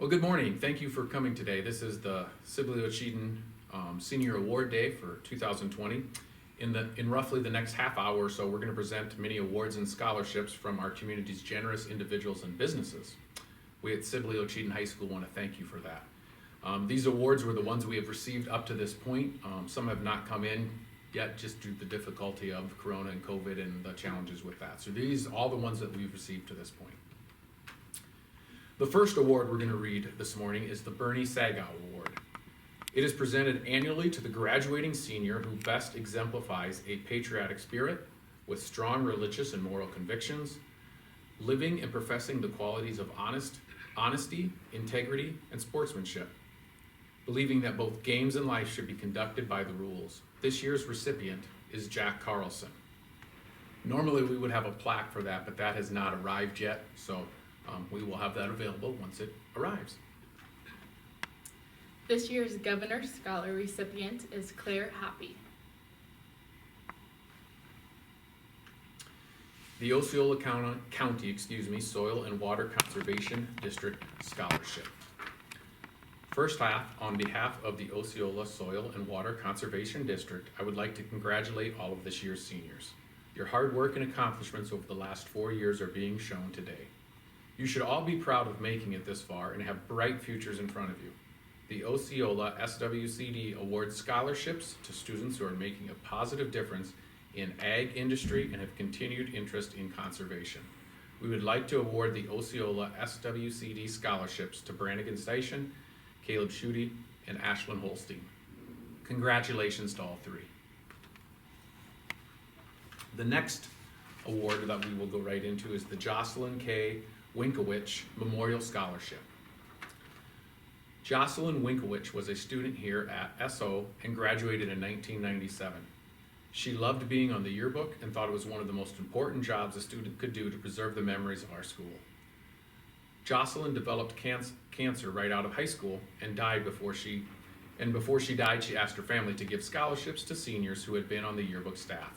Well, good morning. Thank you for coming today. This is the Sibley Ocheyedan Senior Award Day for 2020. In roughly the next half hour or so, we're going to present many awards and scholarships from our community's generous individuals and businesses. We at Sibley Ocheyedan High School want to thank you for that. These awards were the ones we have received up to this point. Some have not come in yet just due to the difficulty of Corona and COVID and the challenges with that. So these are all the ones that we've received to this point. The first award we're going to read this morning is the Bernie Saga Award. It is presented annually to the graduating senior who best exemplifies a patriotic spirit with strong religious and moral convictions, living and professing the qualities of honesty, integrity, and sportsmanship, believing that both games and life should be conducted by the rules. This year's recipient is Jack Carlson. Normally we would have a plaque for that, but that has not arrived yet, so we will have that available once it arrives. This year's Governor Scholar recipient is Claire Hoppy. The Osceola County, Soil and Water Conservation District Scholarship. First off, on behalf of the Osceola Soil and Water Conservation District, I would like to congratulate all of this year's seniors. Your hard work and accomplishments over the last 4 years are being shown today. You should all be proud of making it this far and have bright futures in front of you. The Osceola SWCD awards scholarships to students who are making a positive difference in ag industry and have continued interest in conservation. We would like to award the Osceola SWCD scholarships to Brannigan Station, Caleb Schutte, and Ashlyn Holstein. Congratulations to all three. The next award that we will go right into is the Jocelyn K. Winkowich Memorial Scholarship. Jocelyn Winkowich was a student here at SO and graduated in 1997. She loved being on the yearbook and thought it was one of the most important jobs a student could do to preserve the memories of our school. Jocelyn developed cancer right out of high school and died before she died, she asked her family to give scholarships to seniors who had been on the yearbook staff.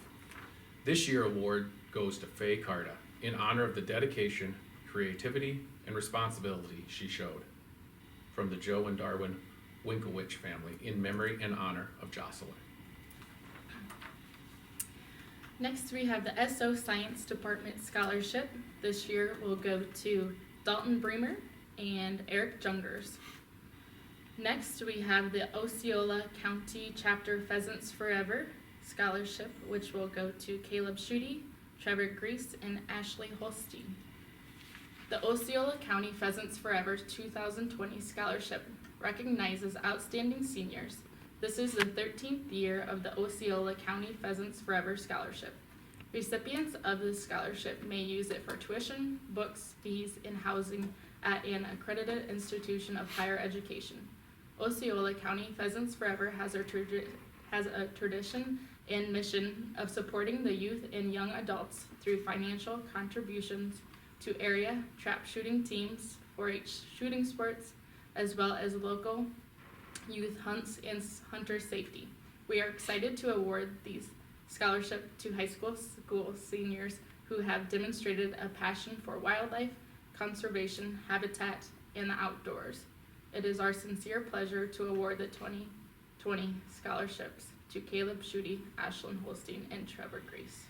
This year's award goes to Faye Carta in honor of the dedication, creativity, and responsibility she showed from the Joe and Darwin Winkowich family in memory and honor of Jocelyn. Next, we have the SO Science Department Scholarship. This year will go to Dalton Bremer and Eric Jungers. Next, we have the Osceola County Chapter Pheasants Forever Scholarship, which will go to Caleb Schutte, Trevor Grease, and Ashley Holstein. The Osceola County Pheasants Forever 2020 Scholarship recognizes outstanding seniors. This is the 13th year of the Osceola County Pheasants Forever Scholarship. Recipients of this scholarship may use it for tuition, books, fees, and housing at an accredited institution of higher education. Osceola County Pheasants Forever has a tradition and mission of supporting the youth and young adults through financial contributions to area trap shooting teams, 4-H shooting sports, as well as local youth hunts and hunter safety. We are excited to award these scholarships to high school seniors who have demonstrated a passion for wildlife, conservation, habitat, and the outdoors. It is our sincere pleasure to award the 2020 scholarships to Caleb Schutte, Ashlyn Holstein, and Trevor Grease.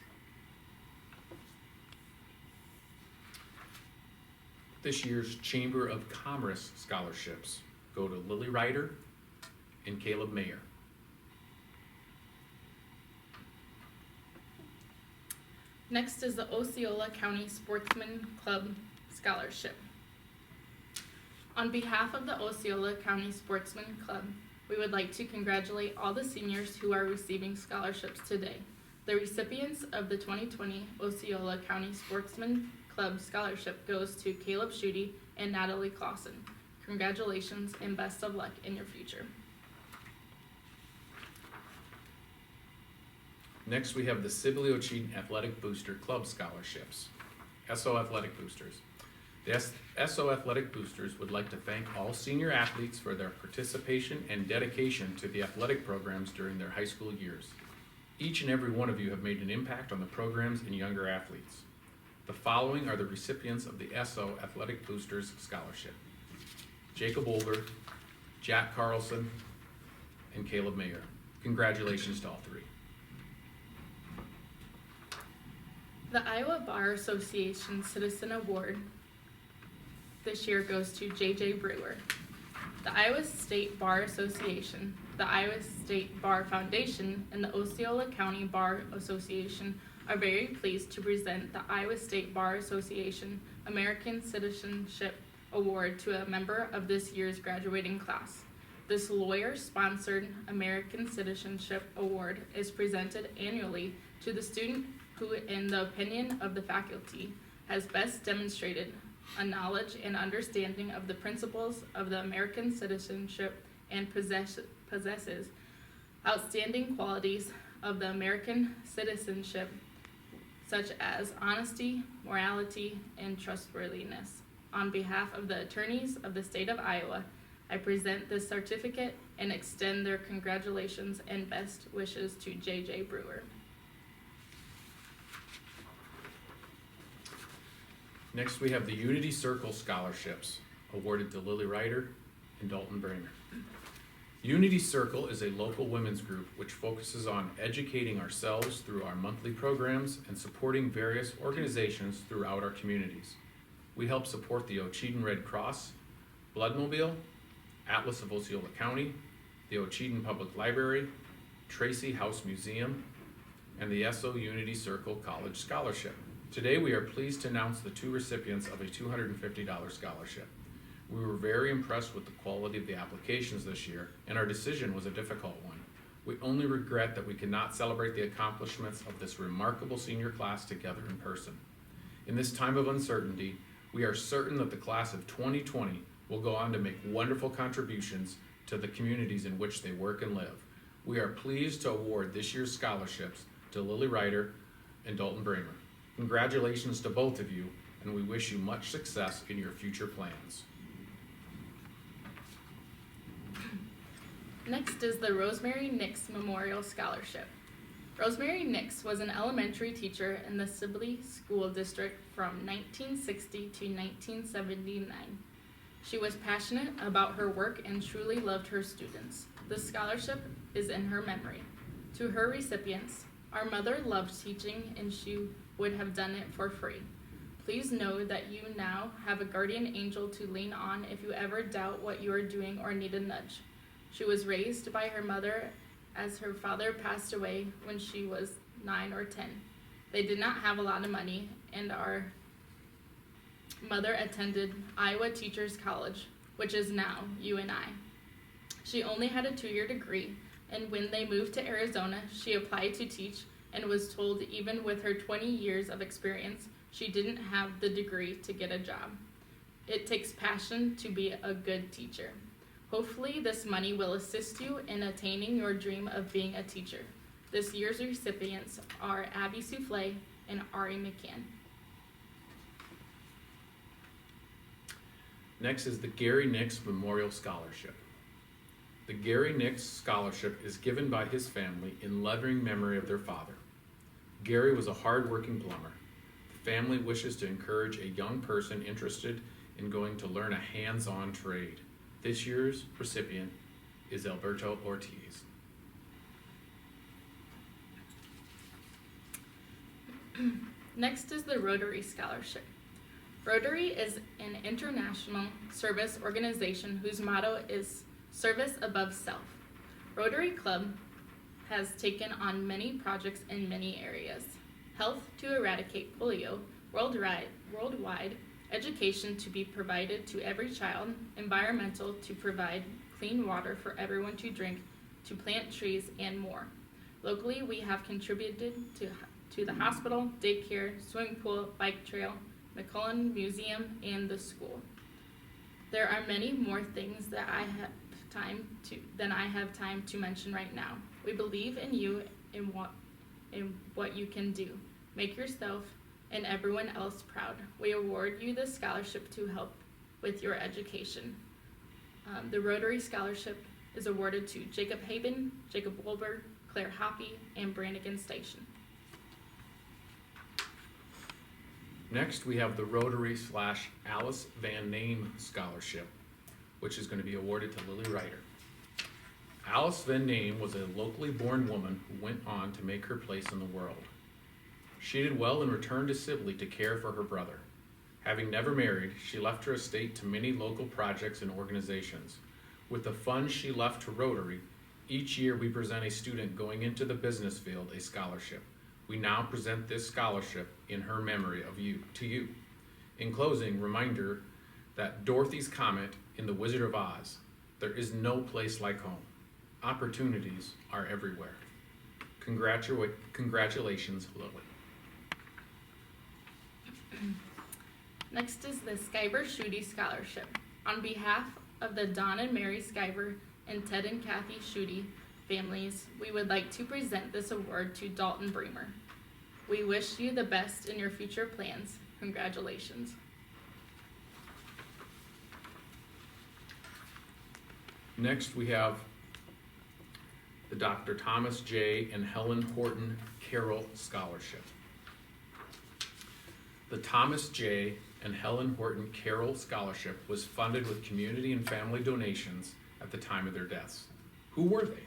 This year's Chamber of Commerce scholarships go to Lily Ryder and Caleb Mayer. Next is the Osceola County Sportsman Club Scholarship. On behalf of the Osceola County Sportsman Club, we would like to congratulate all the seniors who are receiving scholarships today. The recipients of the 2020 Osceola County Sportsman Club Scholarship goes to Caleb Schutte and Natalie Clausen. Congratulations and best of luck in your future. Next, we have the Sibley Ocheyedan Athletic Booster Club Scholarships, SO Athletic Boosters. The SO Athletic Boosters would like to thank all senior athletes for their participation and dedication to the athletic programs during their high school years. Each and every one of you have made an impact on the programs and younger athletes. The following are the recipients of the SO Athletic Boosters Scholarship. Jacob Olger, Jack Carlson, and Caleb Mayer. Congratulations to all three. The Iowa Bar Association Citizen Award this year goes to J.J. Brewer. The Iowa State Bar Association, the Iowa State Bar Foundation, and the Osceola County Bar Association are very pleased to present the Iowa State Bar Association American Citizenship Award to a member of this year's graduating class. This lawyer-sponsored American Citizenship Award is presented annually to the student who, in the opinion of the faculty, has best demonstrated a knowledge and understanding of the principles of the American citizenship and possesses outstanding qualities of the American citizenship, such as honesty, morality, and trustworthiness. On behalf of the attorneys of the state of Iowa, I present this certificate and extend their congratulations and best wishes to J.J. Brewer. Next, we have the Unity Circle Scholarships awarded to Lily Ryder and Dalton Bramer. Unity Circle is a local women's group which focuses on educating ourselves through our monthly programs and supporting various organizations throughout our communities. We help support the Ocheyedan Red Cross, Bloodmobile, Atlas of Osceola County, the Ocheyedan Public Library, Tracy House Museum, and the SO Unity Circle College Scholarship. Today we are pleased to announce the two recipients of a $250 scholarship. We were very impressed with the quality of the applications this year, and our decision was a difficult one. We only regret that we cannot celebrate the accomplishments of this remarkable senior class together in person. In this time of uncertainty, we are certain that the class of 2020 will go on to make wonderful contributions to the communities in which they work and live. We are pleased to award this year's scholarships to Lily Ryder and Dalton Bramer. Congratulations to both of you, and we wish you much success in your future plans. Next is the Rosemary Nix Memorial Scholarship. Rosemary Nix was an elementary teacher in the Sibley School District from 1960 to 1979. She was passionate about her work and truly loved her students. The scholarship is in her memory. To her recipients, our mother loved teaching and she would have done it for free. Please know that you now have a guardian angel to lean on if you ever doubt what you are doing or need a nudge. She was raised by her mother as her father passed away when she was 9 or 10. They did not have a lot of money, and our mother attended Iowa Teachers College, which is now UNI. She only had a 2-year degree, and when they moved to Arizona, she applied to teach and was told even with her 20 years of experience, she didn't have the degree to get a job. It takes passion to be a good teacher. Hopefully, this money will assist you in attaining your dream of being a teacher. This year's recipients are Abby Souffle and Ari McCann. Next is the Gary Nix Memorial Scholarship. The Gary Nix Scholarship is given by his family in loving memory of their father. Gary was a hard-working plumber. The family wishes to encourage a young person interested in going to learn a hands-on trade. This year's recipient is Alberto Ortiz. Next is the Rotary Scholarship. Rotary is an international service organization whose motto is service above self. Rotary Club has taken on many projects in many areas. Health to eradicate polio worldwide, education to be provided to every child, environmental to provide clean water for everyone to drink, to plant trees, and more. Locally, we have contributed to the hospital, daycare, swimming pool, bike trail, McCullen Museum, and the school. There are many more things that I have time to mention right now. We believe in you and what you can do. Make yourself and everyone else proud. We award you this scholarship to help with your education. The Rotary Scholarship is awarded to Jacob Haben, Jacob Wolber, Claire Hoppy, and Brannigan Station. Next, we have the Rotary / Alice Van Name Scholarship. which is going to be awarded to Lily Ryder. Alice Van Name was a locally born woman who went on to make her place in the world. She did well and returned to Sibley to care for her brother. Having never married, she left her estate to many local projects and organizations. With the funds she left to Rotary, each year we present a student going into the business field a scholarship. We now present this scholarship in her memory of you to you. In closing, reminder that Dorothy's comment in The Wizard of Oz, there is no place like home. Opportunities are everywhere. Congratulations, Lily. Next is the Skyver Schutte Scholarship. On behalf of the Don and Mary Skyver and Ted and Kathy Schutte families, we would like to present this award to Dalton Bremer. We wish you the best in your future plans. Congratulations. Next, we have the Dr. Thomas J. and Helen Horton Carroll Scholarship. The Thomas J. and Helen Horton Carroll Scholarship was funded with community and family donations at the time of their deaths. Who were they?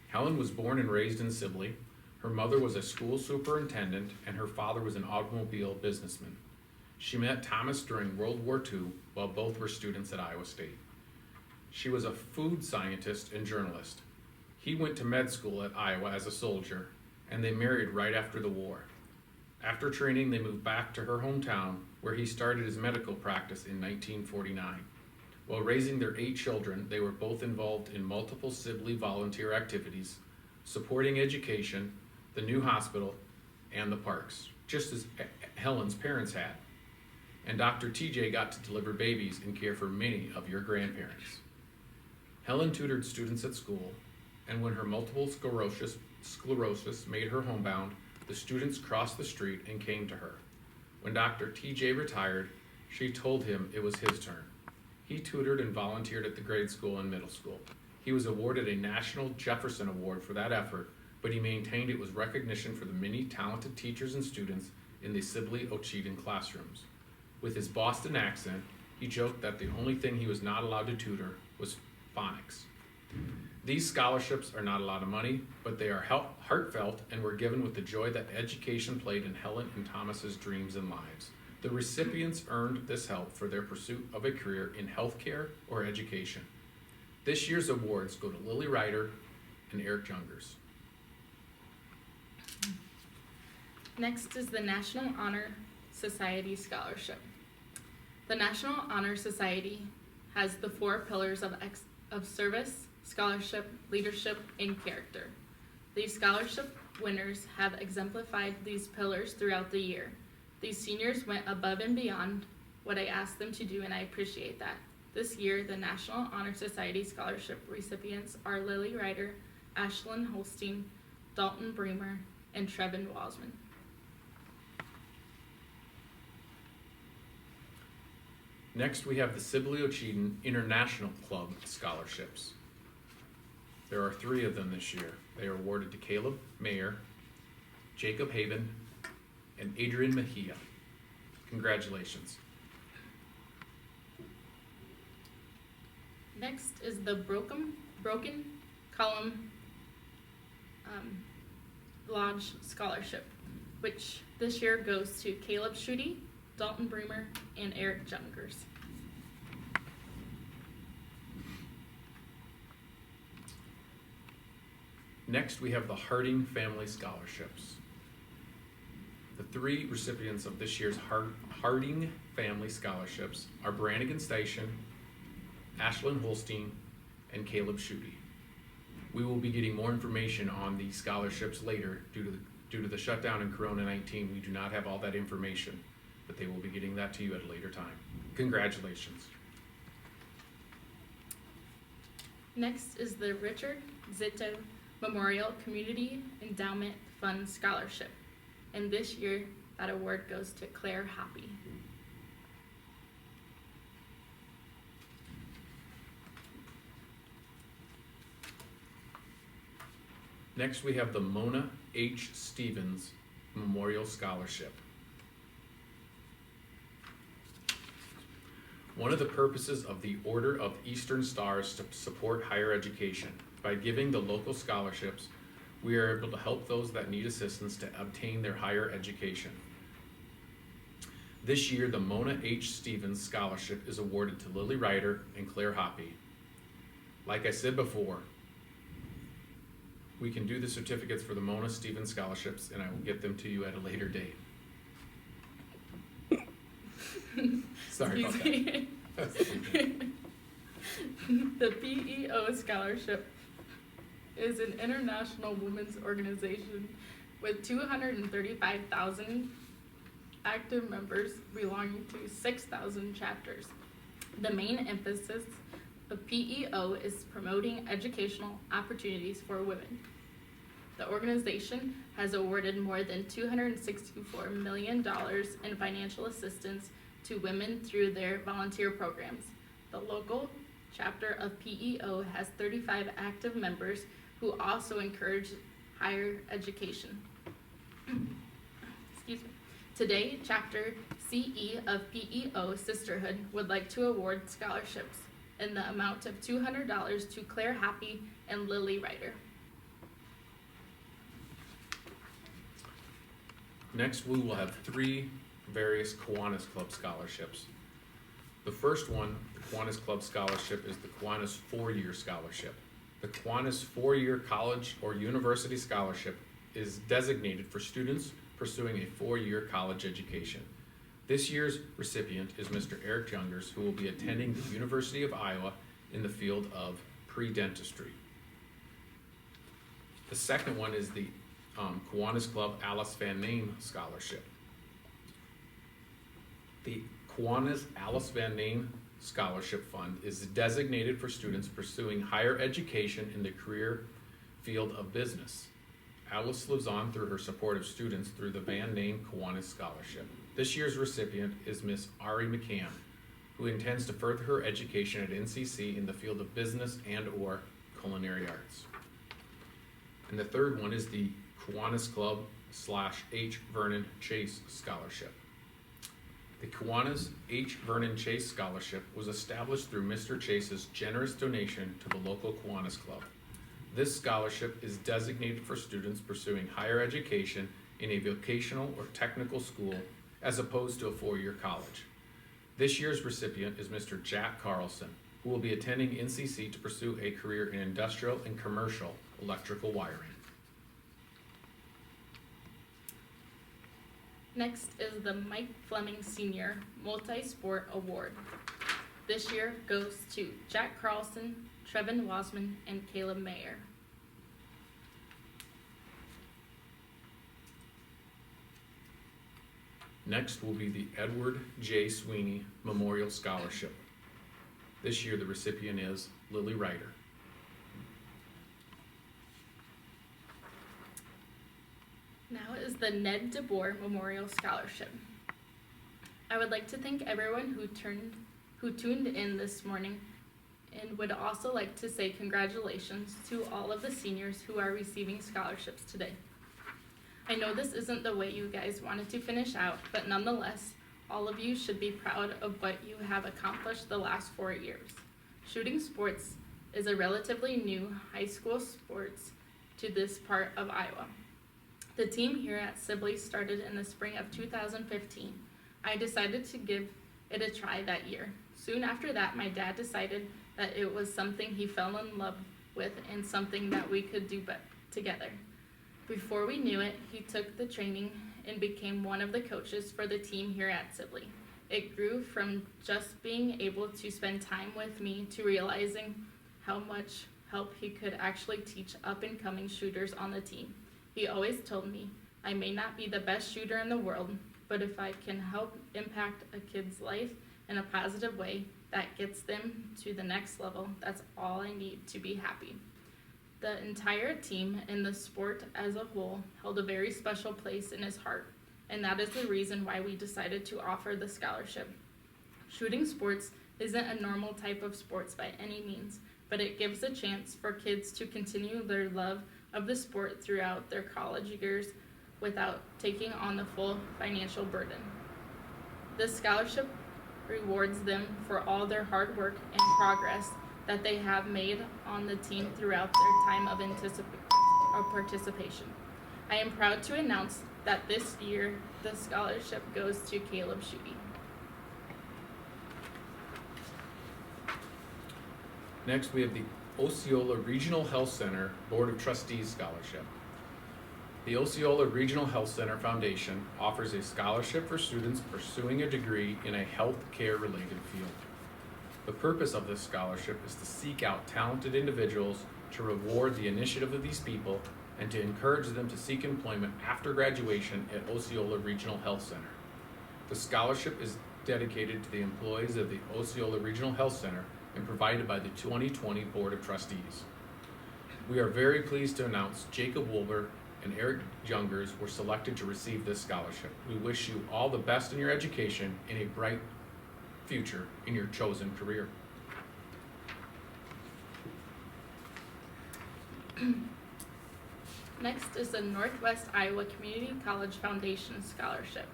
Helen was born and raised in Sibley. Her mother was a school superintendent and her father was an automobile businessman. She met Thomas during World War II while both were students at Iowa State. She was a food scientist and journalist. He went to med school at Iowa as a soldier, and they married right after the war. After training, they moved back to her hometown, where he started his medical practice in 1949. While raising their 8 children, they were both involved in multiple Sibley volunteer activities, supporting education, the new hospital, and the parks, just as Helen's parents had. And Dr. TJ got to deliver babies and care for many of your grandparents. Helen tutored students at school, and when her multiple sclerosis made her homebound, the students crossed the street and came to her. When Dr. TJ retired, she told him it was his turn. He tutored and volunteered at the grade school and middle school. He was awarded a National Jefferson Award for that effort, but he maintained it was recognition for the many talented teachers and students in the Sibley-Ocheyedan classrooms. With his Boston accent, he joked that the only thing he was not allowed to tutor was phonics. These scholarships are not a lot of money, but they are heartfelt and were given with the joy that education played in Helen and Thomas's dreams and lives. The recipients earned this help for their pursuit of a career in healthcare or education. This year's awards go to Lily Ryder and Eric Jungers. Next is the National Honor Society Scholarship. The National Honor Society has the 4 pillars of service, scholarship, leadership, and character. These scholarship winners have exemplified these pillars throughout the year. These seniors went above and beyond what I asked them to do, and I appreciate that. This year, the National Honor Society Scholarship recipients are Lily Ryder, Ashlyn Holstein, Dalton Bremer, and Trevin Wasman. Next, we have the Sibley-Ocheyedan International Club Scholarships. There are 3 of them this year. They are awarded to Caleb Mayer, Jacob Haven, and Adrian Mejia. Congratulations. Next is the Broken Column Lodge Scholarship, which this year goes to Caleb Schutte, Dalton Bremer, and Eric Jungers. Next, we have the Harding Family Scholarships. The 3 recipients of this year's Harding Family Scholarships are Brannigan Station, Ashlyn Holstein, and Caleb Schutte. We will be getting more information on these scholarships later due to the shutdown in Corona-19. We do not have all that information, but they will be getting that to you at a later time. Congratulations. Next is the Richard Zito Memorial Community Endowment Fund Scholarship. And this year, that award goes to Claire Hoppy. Next, we have the Mona H. Stevens Memorial Scholarship. One of the purposes of the Order of Eastern Stars is to support higher education. By giving the local scholarships, we are able to help those that need assistance to obtain their higher education. This year, the Mona H. Stevens Scholarship is awarded to Lily Ryder and Claire Hoppy. Like I said before, we can do the certificates for the Mona Stevens Scholarships, and I will get them to you at a later date. Sorry about that. The PEO Scholarship is an international women's organization with 235,000 active members belonging to 6,000 chapters. The main emphasis of PEO is promoting educational opportunities for women. The organization has awarded more than $264 million in financial assistance to women through their volunteer programs. The local chapter of PEO has 35 active members who also encourage higher education. Excuse me. Today, Chapter CE of PEO Sisterhood would like to award scholarships in the amount of $200 to Claire Happy and Lily Ryder. Next, we will have 3 various Kiwanis Club scholarships. The first one, the Kiwanis Club Scholarship, is the Kiwanis 4-year scholarship. The Kiwanis 4-year college or university scholarship is designated for students pursuing a 4-year college education. This year's recipient is Mr. Eric Youngers, who will be attending the University of Iowa in the field of pre-dentistry. The second one is the Kiwanis Club Alice Van Name Scholarship. The Kiwanis Alice Van Name Scholarship Fund is designated for students pursuing higher education in the career field of business. Alice lives on through her support of students through the Van Name Kiwanis Scholarship. This year's recipient is Miss Ari McCann, who intends to further her education at NCC in the field of business and/or culinary arts. And the third one is the Kiwanis Club / H. Vernon Chase Scholarship. The Kiwanis H. Vernon Chase Scholarship was established through Mr. Chase's generous donation to the local Kiwanis Club. This scholarship is designated for students pursuing higher education in a vocational or technical school as opposed to a 4-year college. This year's recipient is Mr. Jack Carlson, who will be attending NCC to pursue a career in industrial and commercial electrical wiring. Next is the Mike Fleming Senior Multisport Award. This year goes to Jack Carlson, Trevin Wasman, and Caleb Mayer. Next will be the Edward J. Sweeney Memorial Scholarship. This year the recipient is Lily Ryder. Now is the Ned DeBoer Memorial Scholarship. I would like to thank everyone who tuned in this morning, and would also like to say congratulations to all of the seniors who are receiving scholarships today. I know this isn't the way you guys wanted to finish out, but nonetheless, all of you should be proud of what you have accomplished the last 4 years. Shooting sports is a relatively new high school sports to this part of Iowa. The team here at Sibley started in the spring of 2015. I decided to give it a try that year. Soon after that, my dad decided that it was something he fell in love with and something that we could do together. Before we knew it, he took the training and became one of the coaches for the team here at Sibley. It grew from just being able to spend time with me to realizing how much help he could actually teach up-and-coming shooters on the team. He always told me, I may not be the best shooter in the world, but if I can help impact a kid's life in a positive way that gets them to the next level, that's all I need to be happy. The entire team and the sport as a whole held a very special place in his heart, and that is the reason why we decided to offer the scholarship. Shooting sports isn't a normal type of sports by any means, but it gives a chance for kids to continue their love of the sport throughout their college years without taking on the full financial burden. This scholarship rewards them for all their hard work and progress that they have made on the team throughout their time of participation. I am proud to announce that this year the scholarship goes to Caleb Schutte. Next, we have the Osceola Regional Health Center Board of Trustees Scholarship. The Osceola Regional Health Center Foundation offers a scholarship for students pursuing a degree in a health care related field. The purpose of this scholarship is to seek out talented individuals, to reward the initiative of these people, and to encourage them to seek employment after graduation at Osceola Regional Health Center. The scholarship is dedicated to the employees of the Osceola Regional Health Center and provided by the 2020 Board of Trustees. We are very pleased to announce Jacob Wolber and Eric Jungers were selected to receive this scholarship. We wish you all the best in your education and a bright future in your chosen career. Next is the Northwest Iowa Community College Foundation Scholarship.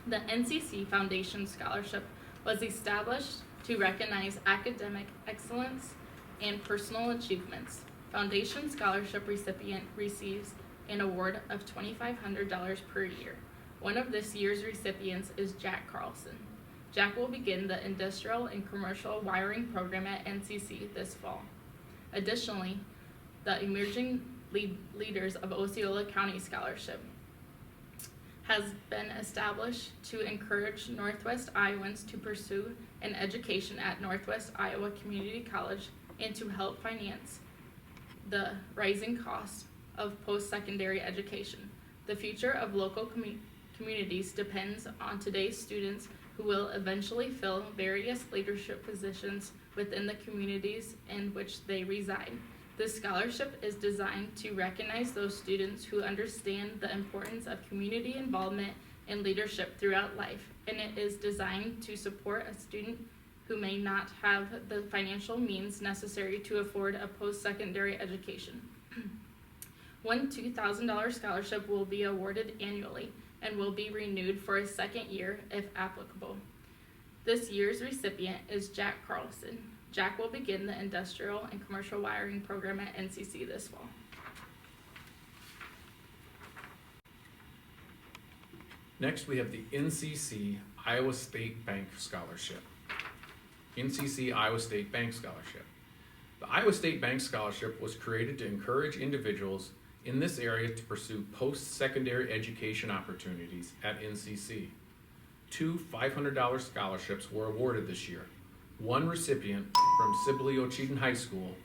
The NCC Foundation Scholarship was established to recognize academic excellence and personal achievements. Foundation Scholarship recipient receives an award of $2,500 per year. One of this year's recipients is Jack Carlson. Jack will begin the Industrial and Commercial Wiring Program at NCC this fall. Additionally, the Emerging Leaders of Osceola County Scholarship has been established to encourage Northwest Iowans to pursue an education at Northwest Iowa Community College and to help finance the rising cost of post-secondary education. The future of local communities depends on today's students who will eventually fill various leadership positions within the communities in which they reside. This scholarship is designed to recognize those students who understand the importance of community involvement and leadership throughout life, and it is designed to support a student who may not have the financial means necessary to afford a post-secondary education. One $2,000 scholarship will be awarded annually and will be renewed for a second year if applicable. This year's recipient is Jack Carlson. Jack will begin the Industrial and Commercial Wiring Program at NCC this fall. Next, we have the NCC Iowa State Bank Scholarship. NCC Iowa State Bank Scholarship. The Iowa State Bank Scholarship was created to encourage individuals in this area to pursue post-secondary education opportunities at NCC. 2 $500 scholarships were awarded this year. One recipient from Sibley-Ocheyedan High School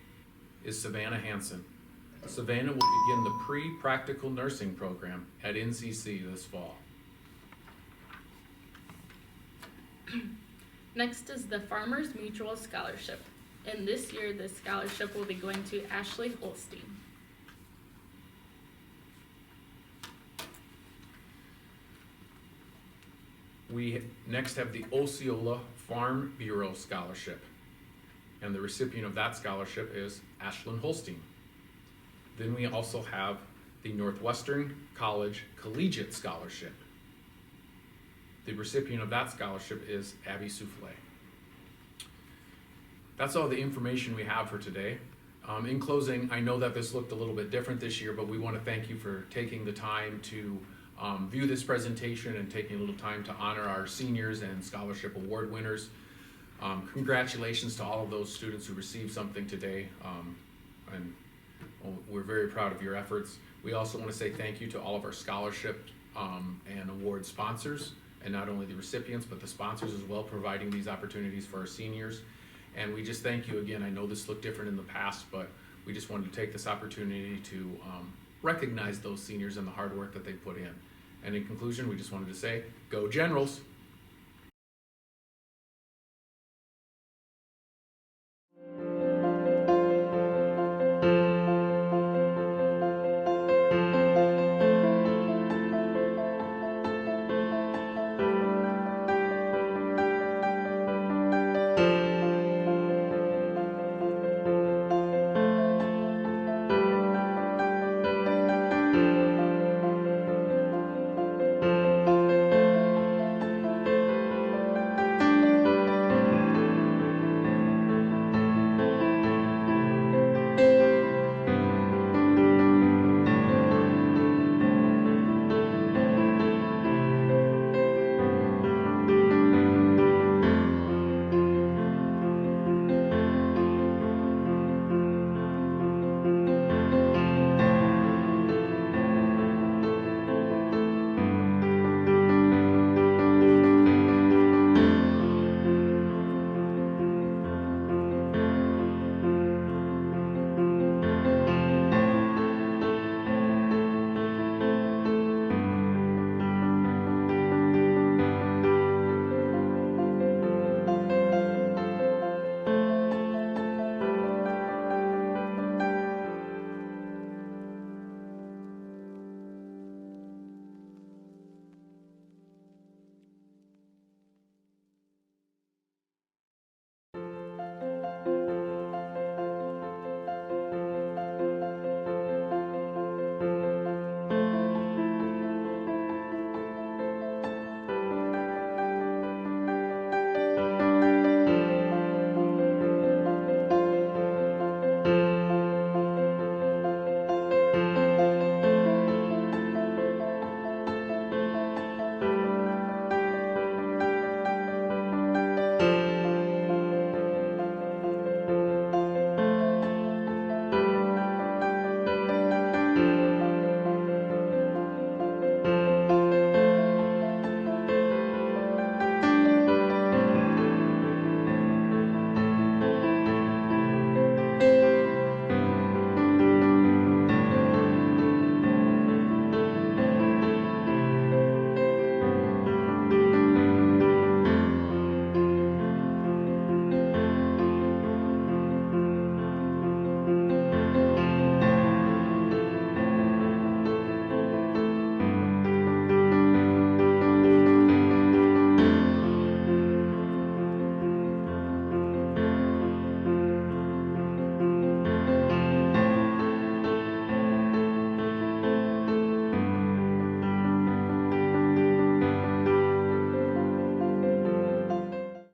is Savannah Hansen. Savannah will begin the pre-practical nursing program at NCC this fall. Next is the Farmers Mutual Scholarship. And this year, this scholarship will be going to Ashley Holstein. We next have the Osceola Farm Bureau Scholarship, and the recipient of that scholarship is Ashlyn Holstein. Then we also have the Northwestern College Collegiate Scholarship. The recipient of that scholarship is Abby Souffle. That's all the information we have for today. In closing, I know that this looked a little bit different this year, but we want to thank you for taking the time to view this presentation and taking a little time to honor our seniors and scholarship award winners. Congratulations to all of those students who received something today, and we're very proud of your efforts. We also want to say thank you to all of our scholarship and award sponsors, and not only the recipients, but the sponsors as well, providing these opportunities for our seniors. And we just thank you again. I know this looked different in the past, but we just wanted to take this opportunity to recognize those seniors and the hard work that they put in. And in conclusion, we just wanted to say, go Generals!